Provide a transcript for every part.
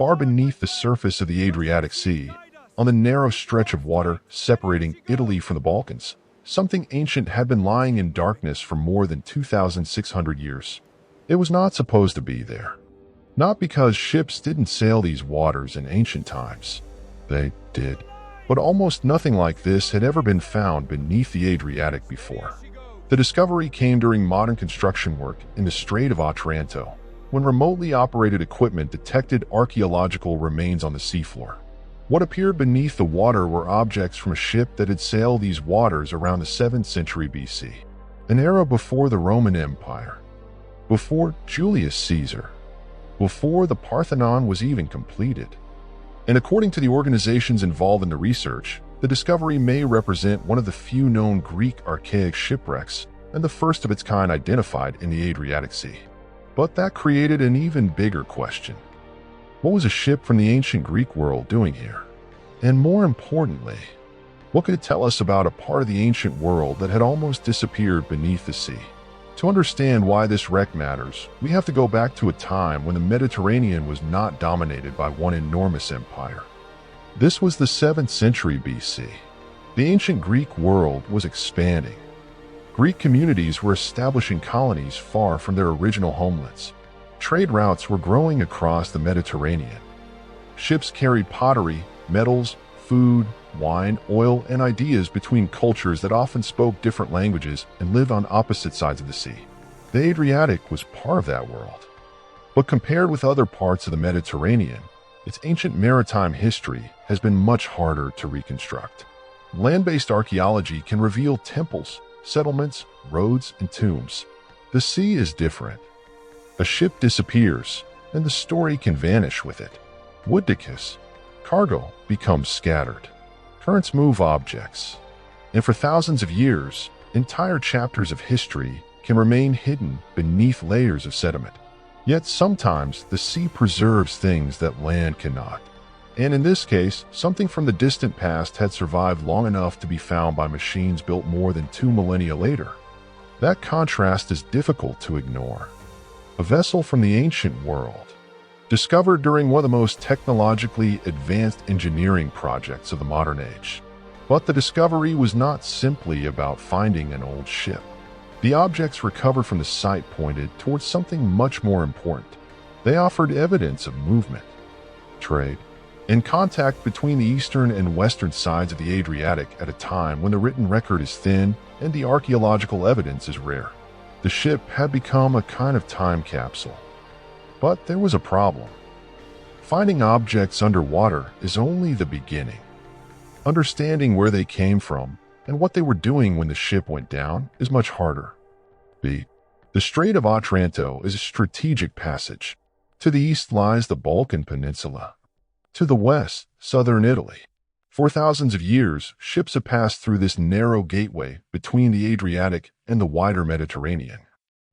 far beneath the surface of the Adriatic Sea, on the narrow stretch of water separating Italy from the Balkans, something ancient had been lying in darkness for more than 2,600 years. It was not supposed to be there. Not because ships didn't sail these waters in ancient times. They did. But almost nothing like this had ever been found beneath the Adriatic before. The discovery came during modern construction work in the Strait of Otranto, when remotely operated equipment detected archaeological remains on the seafloor. What appeared beneath the water were objects from a ship that had sailed these waters around the 7th century BC, an era before the Roman Empire, before Julius Caesar, before the Parthenon was even completed. And according to the organizations involved in the research, the discovery may represent one of the few known Greek archaic shipwrecks and the first of its kind identified in the Adriatic Sea. But that created an even bigger question. What was a ship from the ancient Greek world doing here? And more importantly, what could it tell us about a part of the ancient world that had almost disappeared beneath the sea? To understand why this wreck matters, we have to go back to a time when the Mediterranean was not dominated by one enormous empire. This was the 7th century BC. The ancient Greek world was expanding. Greek communities were establishing colonies far from their original homelands. Trade routes were growing across the Mediterranean. Ships carried pottery, metals, food, wine, oil, and ideas between cultures that often spoke different languages and lived on opposite sides of the sea. The Adriatic was part of that world. But compared with other parts of the Mediterranean, its ancient maritime history has been much harder to reconstruct. Land-based archaeology can reveal temples, settlements, roads, and tombs. The sea is different. A ship disappears, and the story can vanish with it. Wood decays, cargo becomes scattered. Currents move objects. And for thousands of years, entire chapters of history can remain hidden beneath layers of sediment. Yet sometimes the sea preserves things that land cannot. And in this case, something from the distant past had survived long enough to be found by machines built more than 2 millennia later. That contrast is difficult to ignore. A vessel from the ancient world, discovered during one of the most technologically advanced engineering projects of the modern age. But the discovery was not simply about finding an old ship. The objects recovered from the site pointed towards something much more important. They offered evidence of movement, trade, and contact between the eastern and western sides of the Adriatic at a time when the written record is thin and the archaeological evidence is rare. The ship had become a kind of time capsule. But there was a problem. Finding objects underwater is only the beginning. Understanding where they came from and what they were doing when the ship went down is much harder. The Strait of Otranto is a strategic passage. To the east lies the Balkan Peninsula. To the west, southern Italy. For thousands of years, ships have passed through this narrow gateway between the Adriatic and the wider Mediterranean.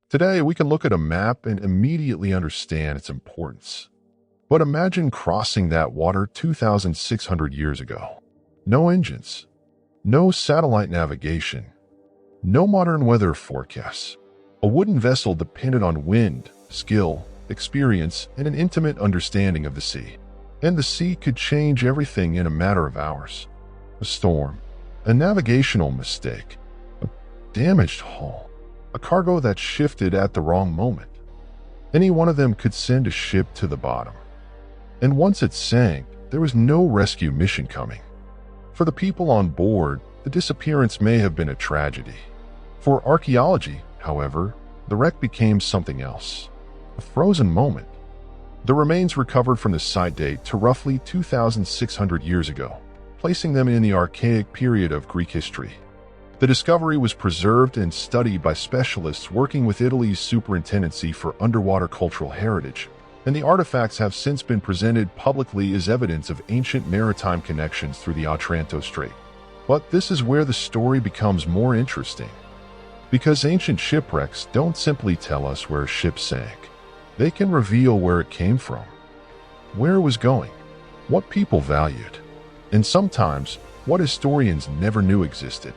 Today, we can look at a map and immediately understand its importance. But imagine crossing that water 2,600 years ago. No engines, no satellite navigation, no modern weather forecasts. A wooden vessel depended on wind, skill, experience, and an intimate understanding of the sea. And the sea could change everything in a matter of hours. A storm, a navigational mistake, a damaged hull, a cargo that shifted at the wrong moment. Any one of them could send a ship to the bottom. And once it sank, there was no rescue mission coming. For the people on board, the disappearance may have been a tragedy. For archaeology, however, the wreck became something else. A frozen moment. The remains recovered from the site date to roughly 2,600 years ago, placing them in the Archaic period of Greek history. The discovery was preserved and studied by specialists working with Italy's Superintendency for Underwater Cultural Heritage, and the artifacts have since been presented publicly as evidence of ancient maritime connections through the Otranto Strait. But this is where the story becomes more interesting. Because ancient shipwrecks don't simply tell us where a ship sank. They can reveal where it came from, where it was going, what people valued, and sometimes what historians never knew existed.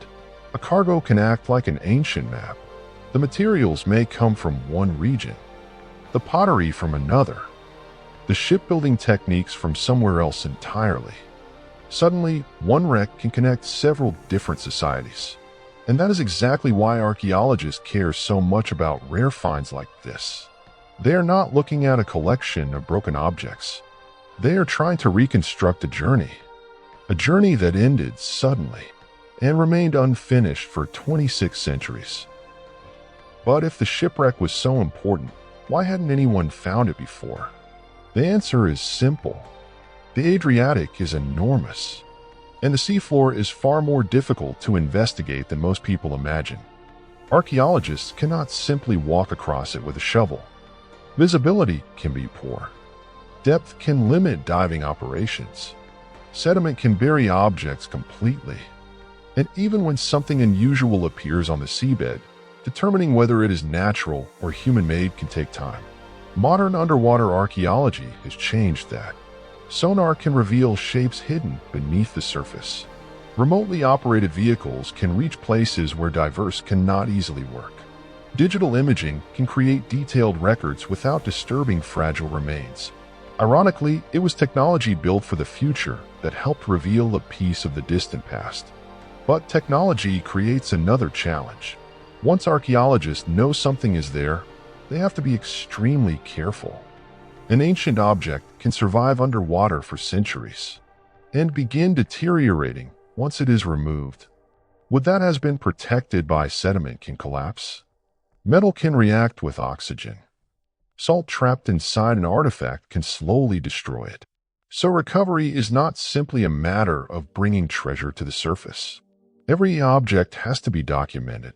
A cargo can act like an ancient map. The materials may come from one region, the pottery from another, the shipbuilding techniques from somewhere else entirely. Suddenly, one wreck can connect several different societies. And that is exactly why archaeologists care so much about rare finds like this. They are not looking at a collection of broken objects. They are trying to reconstruct a journey that ended suddenly and remained unfinished for 26 centuries. But if the shipwreck was so important, why hadn't anyone found it before? The answer is simple. The Adriatic is enormous, and the seafloor is far more difficult to investigate than most people imagine. Archaeologists cannot simply walk across it with a shovel. Visibility can be poor. Depth can limit diving operations. Sediment can bury objects completely. And even when something unusual appears on the seabed, determining whether it is natural or human-made can take time. Modern underwater archaeology has changed that. Sonar can reveal shapes hidden beneath the surface. Remotely operated vehicles can reach places where divers cannot easily work. Digital imaging can create detailed records without disturbing fragile remains. Ironically, it was technology built for the future that helped reveal a piece of the distant past. But technology creates another challenge. Once archaeologists know something is there, they have to be extremely careful. An ancient object can survive underwater for centuries and begin deteriorating once it is removed. What that has been protected by sediment can collapse. Metal can react with oxygen. Salt trapped inside an artifact can slowly destroy it. So recovery is not simply a matter of bringing treasure to the surface. Every object has to be documented,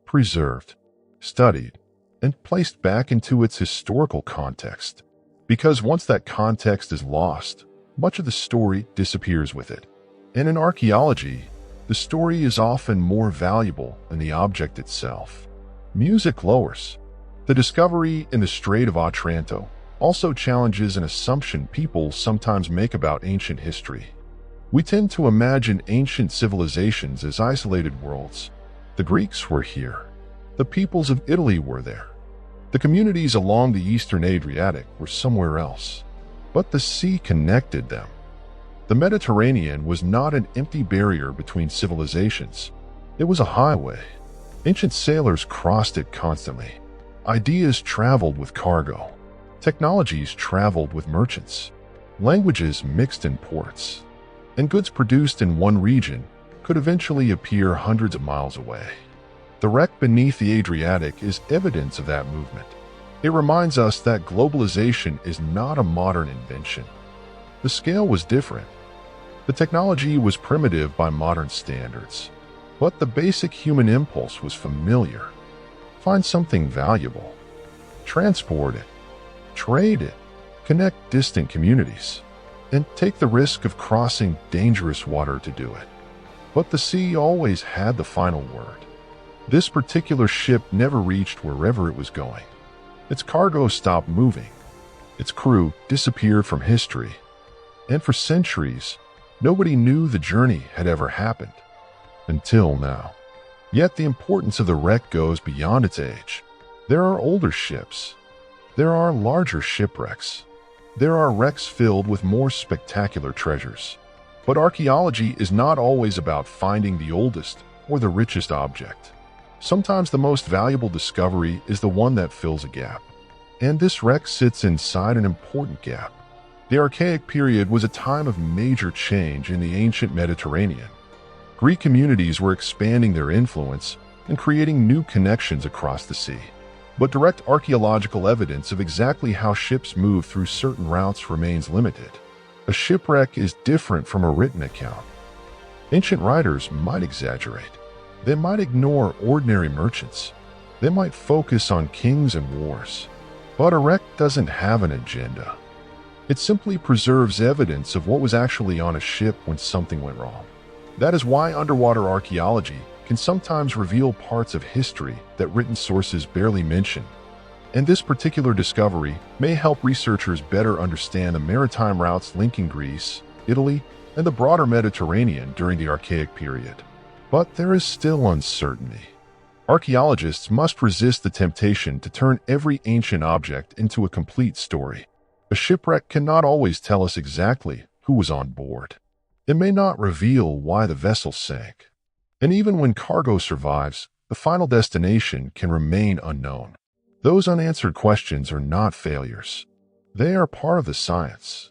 preserved, studied, and placed back into its historical context. Because once that context is lost, much of the story disappears with it. And in archaeology, the story is often more valuable than the object itself. Music lowers. The discovery in the Strait of Otranto also challenges an assumption people sometimes make about ancient history. We tend to imagine ancient civilizations as isolated worlds. The Greeks were here. The peoples of Italy were there. The communities along the eastern Adriatic were somewhere else. But the sea connected them. The Mediterranean was not an empty barrier between civilizations. It was a highway. Ancient sailors crossed it constantly. Ideas traveled with cargo. Technologies traveled with merchants. Languages mixed in ports. And goods produced in one region could eventually appear hundreds of miles away. The wreck beneath the Adriatic is evidence of that movement. It reminds us that globalization is not a modern invention. The scale was different. The technology was primitive by modern standards. But the basic human impulse was familiar. Find something valuable. Transport it. Trade it. Connect distant communities. And take the risk of crossing dangerous water to do it. But the sea always had the final word. This particular ship never reached wherever it was going. Its cargo stopped moving. Its crew disappeared from history. And for centuries, nobody knew the journey had ever happened. Until now. Yet the importance of the wreck goes beyond its age. There are older ships. There are larger shipwrecks. There are wrecks filled with more spectacular treasures. But archaeology is not always about finding the oldest or the richest object. Sometimes the most valuable discovery is the one that fills a gap. And this wreck sits inside an important gap. The Archaic period was a time of major change in the ancient Mediterranean. Greek communities were expanding their influence and creating new connections across the sea. But direct archaeological evidence of exactly how ships move through certain routes remains limited. A shipwreck is different from a written account. Ancient writers might exaggerate. They might ignore ordinary merchants. They might focus on kings and wars. But a wreck doesn't have an agenda. It simply preserves evidence of what was actually on a ship when something went wrong. That is why underwater archaeology can sometimes reveal parts of history that written sources barely mention. And this particular discovery may help researchers better understand the maritime routes linking Greece, Italy, and the broader Mediterranean during the Archaic period. But there is still uncertainty. Archaeologists must resist the temptation to turn every ancient object into a complete story. A shipwreck cannot always tell us exactly who was on board. It may not reveal why the vessel sank. And even when cargo survives, the final destination can remain unknown. Those unanswered questions are not failures. They are part of the science.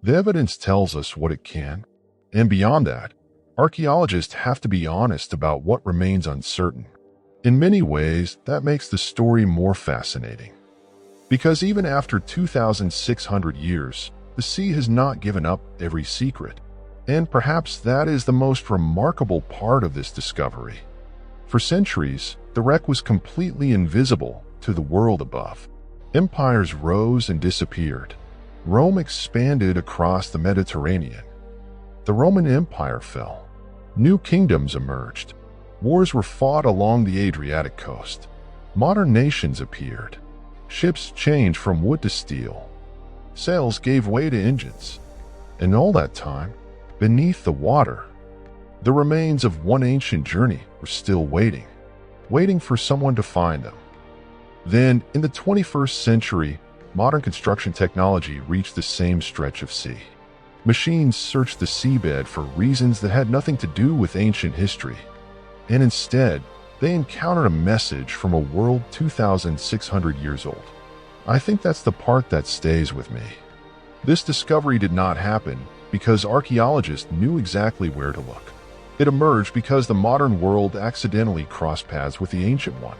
The evidence tells us what it can. And beyond that, archaeologists have to be honest about what remains uncertain. In many ways, that makes the story more fascinating. Because even after 2,600 years, the sea has not given up every secret. And perhaps that is the most remarkable part of this discovery. For centuries, the wreck was completely invisible to the world above. Empires rose and disappeared. Rome expanded across the Mediterranean. The Roman Empire fell. New kingdoms emerged. Wars were fought along the Adriatic coast. Modern nations appeared. Ships changed from wood to steel. Sails gave way to engines. And all that time, beneath the water, the remains of one ancient journey were still waiting for someone to find them. Then, in the 21st century, modern construction technology reached the same stretch of sea. Machines searched the seabed for reasons that had nothing to do with ancient history. And instead, they encountered a message from a world 2,600 years old. I think that's the part that stays with me. This discovery did not happen because archaeologists knew exactly where to look. It emerged because the modern world accidentally crossed paths with the ancient one.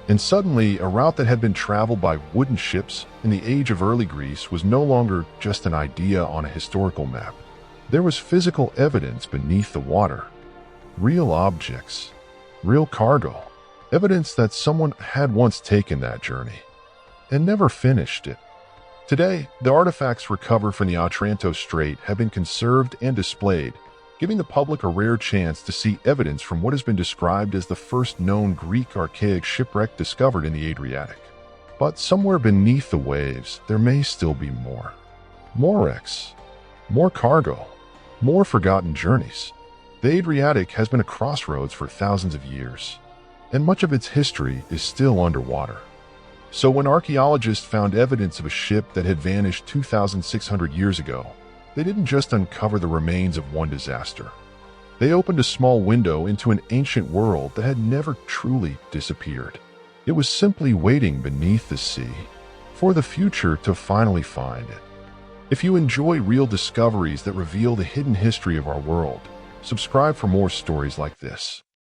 And suddenly, a route that had been traveled by wooden ships in the age of early Greece was no longer just an idea on a historical map. There was physical evidence beneath the water. Real objects. Real cargo. Evidence that someone had once taken that journey and never finished it. Today, the artifacts recovered from the Otranto Strait have been conserved and displayed, giving the public a rare chance to see evidence from what has been described as the first known Greek archaic shipwreck discovered in the Adriatic. But somewhere beneath the waves, there may still be more. More wrecks, more cargo, more forgotten journeys. The Adriatic has been a crossroads for thousands of years, and much of its history is still underwater. So when archaeologists found evidence of a ship that had vanished 2,600 years ago, they didn't just uncover the remains of one disaster. They opened a small window into an ancient world that had never truly disappeared. It was simply waiting beneath the sea for the future to finally find it. If you enjoy real discoveries that reveal the hidden history of our world, subscribe for more stories like this.